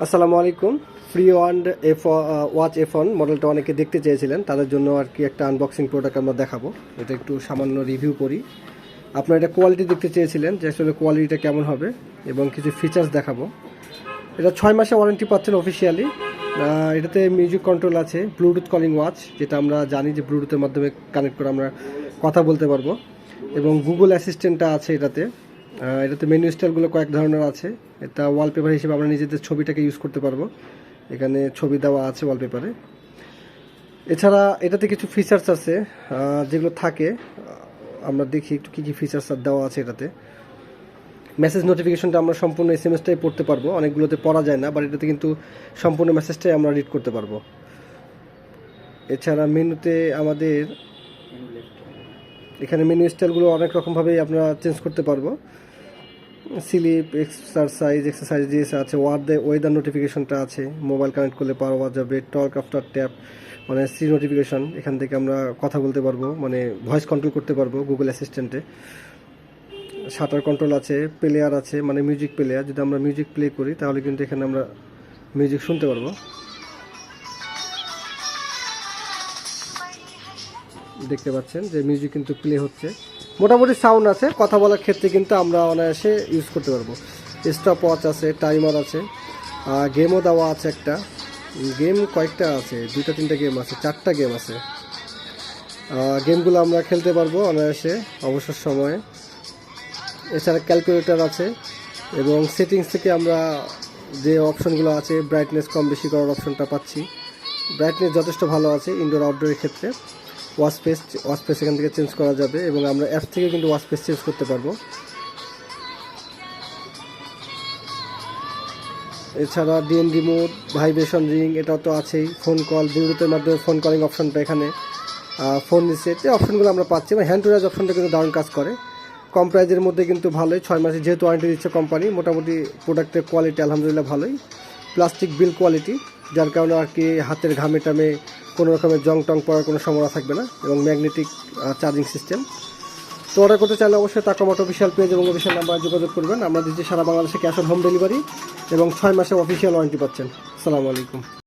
আসসালামু আলাইকুম। Free wand watch F1 মডেলটা অনেকে দেখতে চেয়েছিলেন, তাদের জন্য আর কি একটা আনবক্সিং প্রোডাক্ট আমরা দেখাবো। এটা একটু সামান্য রিভিউ করি। আপনারা এটা কোয়ালিটি দেখতে চেয়েছিলেন যে আসলে কোয়ালিটিটা কেমন হবে এবং কিছু ফিচার্স দেখাবো। এটা 6 মাসে ওয়ারেন্টি পাচ্ছেন অফিসিয়ালি। এটাতে মিউজিক কন্ট্রোল আছে, ব্লুটুথ কলিং ওয়াচ, যেটা আমরা জানি যে ব্লুটুথের মাধ্যমে কানেক্ট করে আমরা কথা বলতে পারবো, এবং গুগল অ্যাসিস্ট্যান্টটা আছে এটাতে। এটাতে মেনু স্টাইলগুলো কয়েক ধরনের আছে। এটা ওয়ালপেপার হিসেবে আমরা নিজেদের ছবিটাকে ইউজ করতে পারবো। এখানে ছবি দেওয়া আছে ওয়ালপেপারে। এছাড়া এটাতে কিছু ফিচার্স আছে যেগুলো থাকে, আমরা দেখি একটু কী কী ফিচার্স দেওয়া আছে এটাতে। মেসেজ নোটিফিকেশনটা আমরা সম্পূর্ণ SMS-টাই পড়তে পারবো, অনেকগুলোতে পড়া যায় না, বাট এটাতে কিন্তু সম্পূর্ণ মেসেজটাই আমরা রিড করতে পারবো। এছাড়া মেনুতে আমাদের এখানে মেনু স্টাইলগুলো অনেক রকমভাবেই আমরা চেঞ্জ করতে পারবো। স্লিপ, এক্সারসাইজ দিয়েছে, আছে ওয়েদার নোটিফিকেশনটা আছে, মোবাইল কানেক্ট করলে পাওয়া যাবে। টক আফটার ট্যাপ মানে সি নোটিফিকেশন, এখান থেকে আমরা কথা বলতে পারবো, মানে ভয়েস কন্ট্রোল করতে পারবো গুগল অ্যাসিস্ট্যান্টে। শাটার কন্ট্রোল আছে, প্লেয়ার আছে, মানে মিউজিক প্লেয়ার, যদি আমরা মিউজিক প্লে করি তাহলে কিন্তু এখানে আমরা মিউজিক শুনতে পারবো। দেখতে পাচ্ছেন যে মিউজিক কিন্তু প্লে হচ্ছে, মোটামুটি সাউন্ড আছে। কথা বলার ক্ষেত্রে কিন্তু আমরা অনায়াসে ইউজ করতে পারবো। স্টপ ওয়াচ আছে, টাইমার আছে, গেমও দেওয়া আছে। একটা গেম কয়েকটা আছে, 2-3টা গেম আছে, 4টা গেম আছে। গেমগুলো আমরা খেলতে পারবো অনায়াসে অবসর সময়ে। এছাড়া ক্যালকুলেটর আছে, এবং সেটিংস থেকে আমরা যে অপশনগুলো আছে, ব্রাইটনেস কম বেশি করার অপশনটা পাচ্ছি। ব্রাইটনেস যথেষ্ট ভালো আছে ইনডোর আউটডোরের ক্ষেত্রে। ওয়াচ পেস এখান থেকে চেঞ্জ করা যাবে, এবং আমরা অ্যাপ থেকে কিন্তু ওয়াচ পেস চেঞ্জ করতে পারবো। এছাড়া DND মোড, ভাইব্রেশন রিং, এটা তো আছেই। ফোন কল, ব্লুটুথের মাধ্যমে ফোন কলিং অপশনটা এখানে, ফোন রিসেট, এই অপশনগুলো আমরা পাচ্ছি। এবং হ্যান্ড টু রাইজ অপশনটা কিন্তু দারুণ কাজ করে। কম প্রাইজের মধ্যে কিন্তু ভালোই, 6 মাসে যেহেতু ওয়ারেন্টি দিচ্ছে কোম্পানি, মোটামুটি প্রোডাক্টের কোয়ালিটি আলহামদুলিল্লাহ ভালোই। প্লাস্টিক বিল কোয়ালিটি, যার কারণে আর কি হাতের ঘামে টামে কোনো রকমের জং টং পড়ার কোনো সম্ভাবনা থাকবে না, এবং ম্যাগনেটিক চার্জিং সিস্টেম। তো অর্ডার করতে চাইলে অবশ্যই তাকমোটো অফিসিয়াল পেজ এবং অফিসিয়াল নাম্বারে যোগাযোগ করবেন। আমরা দিচ্ছি সারা বাংলাদেশে ক্যাশ অন হোম ডেলিভারি, এবং 6 মাসে অফিসিয়াল ওয়ারেন্টি পাচ্ছেন। আসসালামু আলাইকুম।